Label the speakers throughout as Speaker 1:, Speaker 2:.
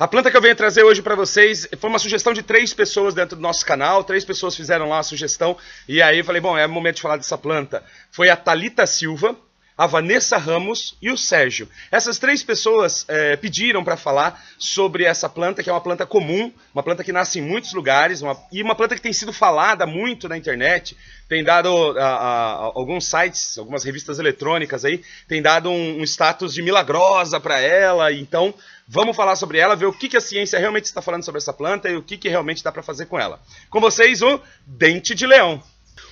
Speaker 1: A planta que eu venho trazer hoje para vocês foi uma sugestão de 3 pessoas dentro do nosso canal. 3 pessoas fizeram lá a sugestão. E aí eu falei, bom, é o momento de falar dessa planta. Foi a Thalita Silva, a Vanessa Ramos e o Sérgio. Essas 3 pessoas pediram para falar sobre essa planta, que é uma planta comum, uma planta que nasce em muitos lugares, e uma planta que tem sido falada muito na internet, tem dado alguns sites, algumas revistas eletrônicas aí, tem dado um status de milagrosa para ela. Então vamos falar sobre ela, ver o que a ciência realmente está falando sobre essa planta e o que realmente dá para fazer com ela. Com vocês, o dente de leão.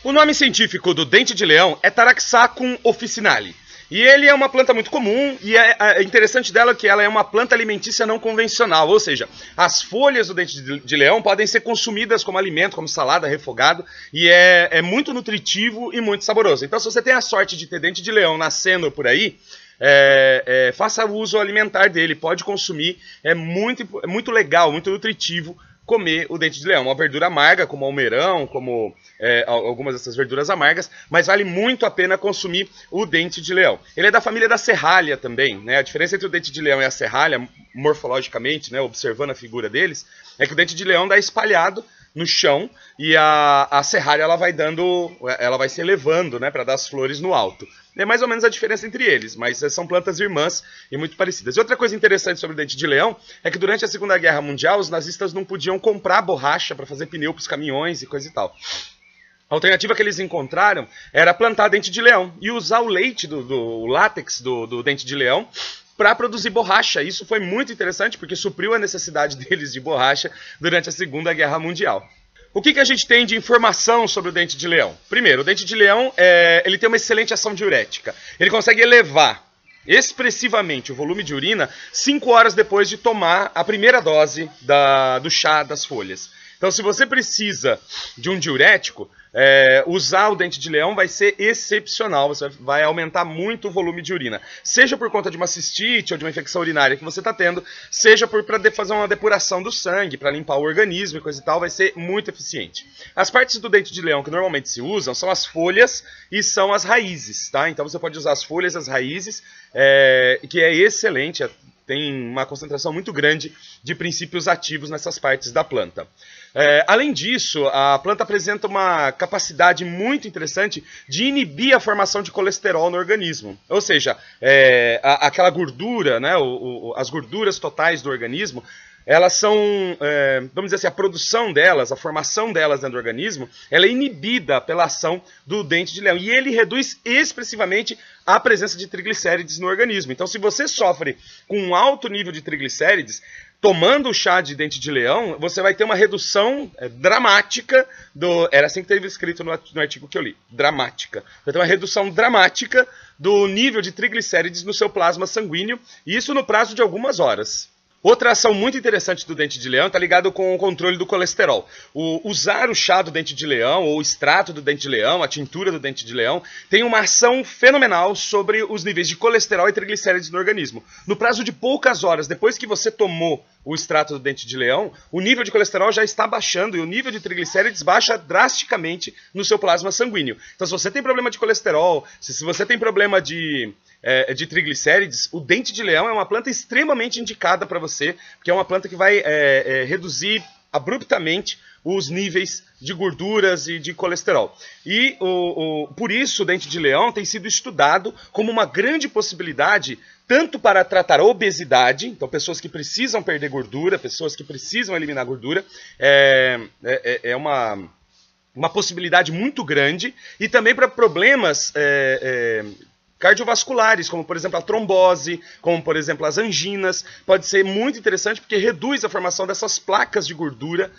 Speaker 1: O nome científico do dente de leão é Taraxacum officinale. E ele é uma planta muito comum, e é interessante dela que ela é uma planta alimentícia não convencional, ou seja, as folhas do dente de leão podem ser consumidas como alimento, como salada, refogado, e é muito nutritivo e muito saboroso. Então, se você tem a sorte de ter dente de leão nascendo por aí, faça uso alimentar dele, pode consumir, é muito legal, muito nutritivo comer o dente de leão. Uma verdura amarga, como almeirão, como algumas dessas verduras amargas, mas vale muito a pena consumir o dente de leão. Ele é da família da serralha também, né? A diferença entre o dente de leão e a serralha, morfologicamente, né, observando a figura deles, é que o dente de leão dá espalhado no chão e a serralha ela vai se elevando, né, para dar as flores no alto. É mais ou menos a diferença entre eles, mas são plantas irmãs e muito parecidas. E outra coisa interessante sobre o dente de leão é que durante a Segunda Guerra Mundial os nazistas não podiam comprar borracha para fazer pneu para os caminhões e coisa e tal. A alternativa que eles encontraram era plantar dente de leão e usar o leite o látex do dente de leão para produzir borracha. Isso foi muito interessante porque supriu a necessidade deles de borracha durante a Segunda Guerra Mundial. O que a gente tem de informação sobre o dente de leão? Primeiro, o dente de leão ele tem uma excelente ação diurética. Ele consegue elevar expressivamente o volume de urina 5 horas depois de tomar a primeira dose do chá das folhas. Então, se você precisa de um diurético, usar o dente de leão vai ser excepcional, você vai aumentar muito o volume de urina. Seja por conta de uma cistite ou de uma infecção urinária que você está tendo, seja para fazer uma depuração do sangue, para limpar o organismo e coisa e tal, vai ser muito eficiente. As partes do dente de leão que normalmente se usam são as folhas e são as raízes, tá? Então você pode usar as folhas e as raízes, que é excelente, tem uma concentração muito grande de princípios ativos nessas partes da planta. Além disso, a planta apresenta uma capacidade muito interessante de inibir a formação de colesterol no organismo. Ou seja, aquela gordura, né, as gorduras totais do organismo, elas são, vamos dizer assim, a produção delas, a formação delas dentro do organismo, ela é inibida pela ação do dente de leão. E ele reduz expressivamente a presença de triglicérides no organismo. Então, se você sofre com um alto nível de triglicérides, tomando o chá de dente de leão, você vai ter uma redução dramática era assim que teve escrito no artigo que eu li. Dramática. Vai ter uma redução dramática do nível de triglicérides no seu plasma sanguíneo, e isso no prazo de algumas horas. Outra ação muito interessante do dente de leão está ligado com o controle do colesterol. Usar o chá do dente de leão, ou o extrato do dente de leão, a tintura do dente de leão, tem uma ação fenomenal sobre os níveis de colesterol e triglicérides no organismo. No prazo de poucas horas, depois que você tomou o extrato do dente de leão, o nível de colesterol já está baixando e o nível de triglicérides baixa drasticamente no seu plasma sanguíneo. Então, se você tem problema de colesterol, se você tem problema de triglicérides, o dente de leão é uma planta extremamente indicada para você, porque é uma planta que vai reduzir abruptamente os níveis de gorduras e de colesterol. E por isso o dente de leão tem sido estudado como uma grande possibilidade tanto para tratar obesidade, então pessoas que precisam perder gordura, pessoas que precisam eliminar gordura, é uma possibilidade muito grande, e também para problemas cardiovasculares, como por exemplo a trombose, como por exemplo as anginas. Pode ser muito interessante porque reduz a formação dessas placas de gordura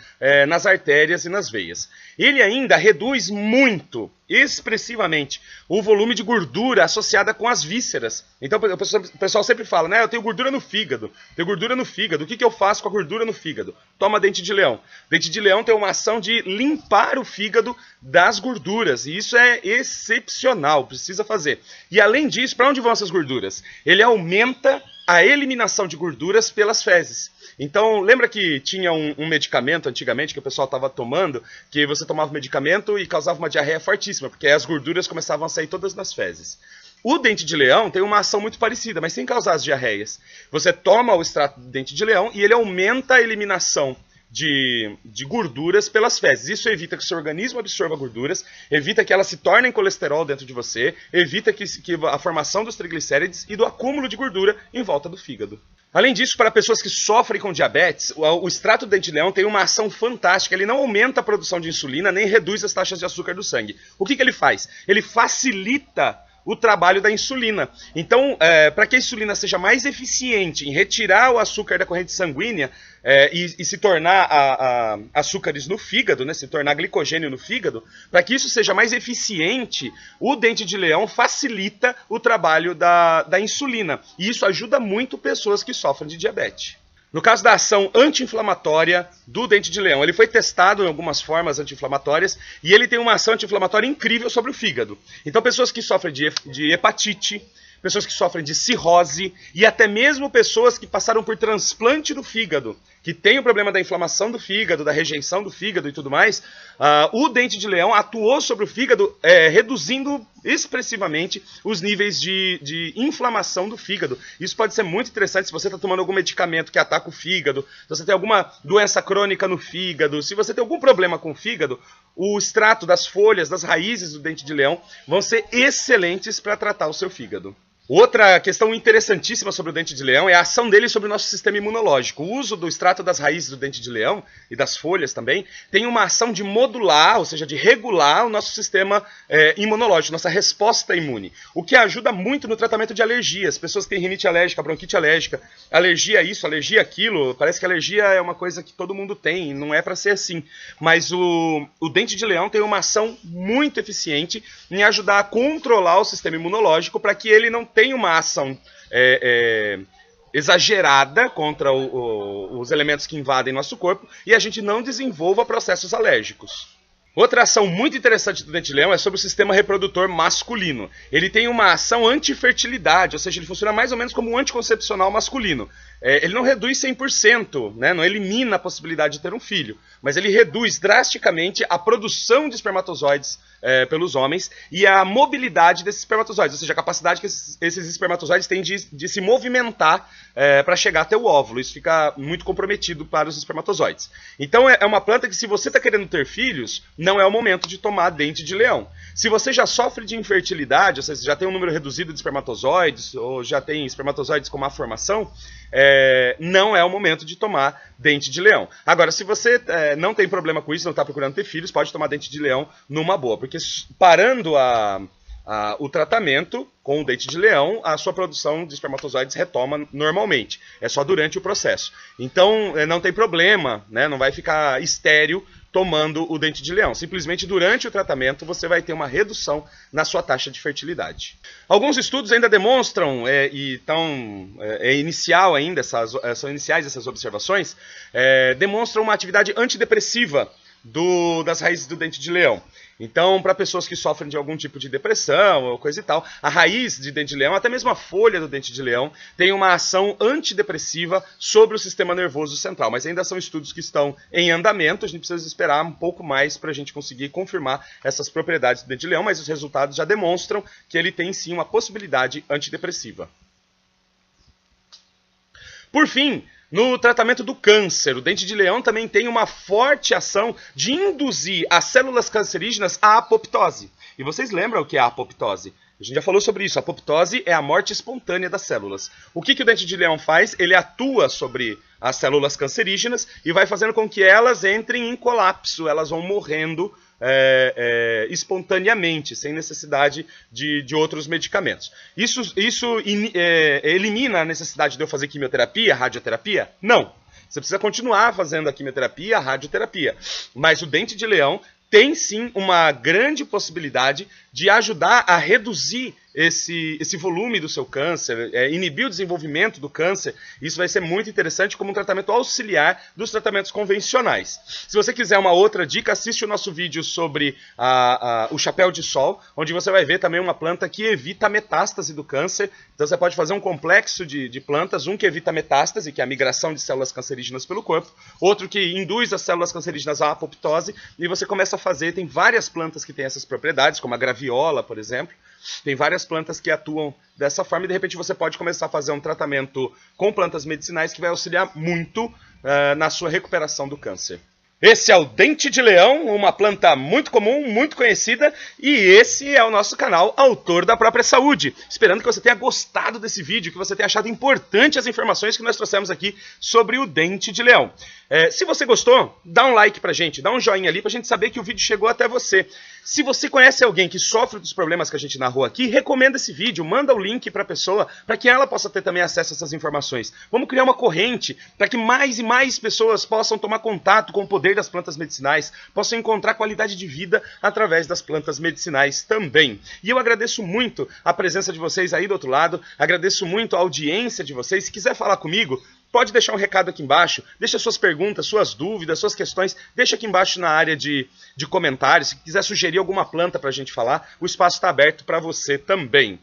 Speaker 1: nas artérias e nas veias. Ele ainda reduz muito, expressivamente, o volume de gordura associada com as vísceras. Então o pessoal sempre fala, né, eu tenho gordura no fígado, o que eu faço com a gordura no fígado? Toma dente de leão. Dente de leão tem uma ação de limpar o fígado das gorduras, e isso é excepcional, precisa fazer. E além disso, para onde vão essas gorduras? Ele aumenta a eliminação de gorduras pelas fezes. Então, lembra que tinha um medicamento antigamente que o pessoal estava tomando, que você tomava o medicamento e causava uma diarreia fortíssima, porque as gorduras começavam a sair todas nas fezes. O dente de leão tem uma ação muito parecida, mas sem causar as diarreias. Você toma o extrato do dente de leão e ele aumenta a eliminação de gorduras pelas fezes. Isso evita que o seu organismo absorva gorduras, evita que elas se tornem colesterol dentro de você, evita que a formação dos triglicérides e do acúmulo de gordura em volta do fígado. Além disso, para pessoas que sofrem com diabetes, o extrato do dente de leão tem uma ação fantástica. Ele não aumenta a produção de insulina, nem reduz as taxas de açúcar do sangue. O que ele faz? Ele facilita o trabalho da insulina. Então, para que a insulina seja mais eficiente em retirar o açúcar da corrente sanguínea e se tornar açúcares no fígado, né, se tornar glicogênio no fígado, para que isso seja mais eficiente, o dente de leão facilita o trabalho da insulina. E isso ajuda muito pessoas que sofrem de diabetes. No caso da ação anti-inflamatória do dente de leão, ele foi testado em algumas formas anti-inflamatórias e ele tem uma ação anti-inflamatória incrível sobre o fígado. Então, pessoas que sofrem de hepatite, pessoas que sofrem de cirrose e até mesmo pessoas que passaram por transplante do fígado, que tem o problema da inflamação do fígado, da rejeição do fígado e tudo mais, o dente de leão atuou sobre o fígado, reduzindo expressivamente os níveis de inflamação do fígado. Isso pode ser muito interessante se você está tomando algum medicamento que ataca o fígado, se você tem alguma doença crônica no fígado, se você tem algum problema com o fígado, o extrato das folhas, das raízes do dente de leão vão ser excelentes para tratar o seu fígado. Outra questão interessantíssima sobre o dente de leão é a ação dele sobre o nosso sistema imunológico. O uso do extrato das raízes do dente de leão e das folhas também tem uma ação de modular, ou seja, de regular o nosso sistema imunológico, nossa resposta imune. O que ajuda muito no tratamento de alergias. Pessoas que têm rinite alérgica, bronquite alérgica, alergia a isso, alergia a aquilo. Parece que alergia é uma coisa que todo mundo tem, não é para ser assim. Mas o dente de leão tem uma ação muito eficiente em ajudar a controlar o sistema imunológico para que ele não tenha uma ação exagerada contra os elementos que invadem nosso corpo e a gente não desenvolva processos alérgicos. Outra ação muito interessante do dente de leão é sobre o sistema reprodutor masculino. Ele tem uma ação antifertilidade, ou seja, ele funciona mais ou menos como um anticoncepcional masculino. Ele não reduz 100%, né, não elimina a possibilidade de ter um filho, mas ele reduz drasticamente a produção de espermatozoides pelos homens e a mobilidade desses espermatozoides, ou seja, a capacidade que esses espermatozoides têm de se movimentar para chegar até o óvulo. Isso fica muito comprometido para os espermatozoides. Então é uma planta que, se você está querendo ter filhos, não é o momento de tomar dente de leão. Se você já sofre de infertilidade, ou seja, já tem um número reduzido de espermatozoides, ou já tem espermatozoides com má formação, não é o momento de tomar dente de leão. Agora, se você não tem problema com isso, não está procurando ter filhos, pode tomar dente de leão numa boa, porque parando o tratamento com o dente de leão, a sua produção de espermatozoides retoma normalmente. É só durante o processo. Então, não tem problema, né? Não vai ficar estéril tomando o dente de leão. Simplesmente durante o tratamento você vai ter uma redução na sua taxa de fertilidade. Alguns estudos ainda demonstram, inicial ainda, são iniciais essas observações, demonstram uma atividade antidepressiva das raízes do dente de leão. Então, para pessoas que sofrem de algum tipo de depressão ou coisa e tal, a raiz de dente de leão, até mesmo a folha do dente de leão, tem uma ação antidepressiva sobre o sistema nervoso central. Mas ainda são estudos que estão em andamento, a gente precisa esperar um pouco mais para a gente conseguir confirmar essas propriedades do dente de leão, mas os resultados já demonstram que ele tem sim uma possibilidade antidepressiva. Por fim, no tratamento do câncer, o dente de leão também tem uma forte ação de induzir as células cancerígenas à apoptose. E vocês lembram o que é a apoptose? A gente já falou sobre isso. A apoptose é a morte espontânea das células. O que o dente de leão faz? Ele atua sobre as células cancerígenas e vai fazendo com que elas entrem em colapso, elas vão morrendo espontaneamente, sem necessidade de outros medicamentos. Isso elimina a necessidade de eu fazer quimioterapia, radioterapia? Não. Você precisa continuar fazendo a quimioterapia, a radioterapia. Mas o dente de leão tem sim uma grande possibilidade de ajudar a reduzir esse volume do seu câncer, inibir o desenvolvimento do câncer. Isso vai ser muito interessante como um tratamento auxiliar dos tratamentos convencionais. Se você quiser uma outra dica, assiste o nosso vídeo sobre o chapéu de sol, onde você vai ver também uma planta que evita a metástase do câncer. Então você pode fazer um complexo de plantas, um que evita a metástase, que é a migração de células cancerígenas pelo corpo, outro que induz as células cancerígenas à apoptose, e você começa a fazer, tem várias plantas que têm essas propriedades, como a gravina, viola, por exemplo. Tem várias plantas que atuam dessa forma e de repente você pode começar a fazer um tratamento com plantas medicinais que vai auxiliar muito na sua recuperação do câncer. Esse é o dente de leão, uma planta muito comum, muito conhecida, e esse é o nosso canal Autor da Própria Saúde. Esperando que você tenha gostado desse vídeo, que você tenha achado importante as informações que nós trouxemos aqui sobre o dente de leão. Se você gostou, dá um like pra gente, dá um joinha ali pra gente saber que o vídeo chegou até você. Se você conhece alguém que sofre dos problemas que a gente narrou aqui, recomenda esse vídeo, manda o link pra pessoa, para que ela possa ter também acesso a essas informações. Vamos criar uma corrente para que mais e mais pessoas possam tomar contato com o poder das plantas medicinais, possam encontrar qualidade de vida através das plantas medicinais também. E eu agradeço muito a presença de vocês aí do outro lado, agradeço muito a audiência de vocês. Se quiser falar comigo, pode deixar um recado aqui embaixo, deixa suas perguntas, suas dúvidas, suas questões, deixa aqui embaixo na área de comentários. Se quiser sugerir alguma planta para a gente falar, o espaço está aberto para você também.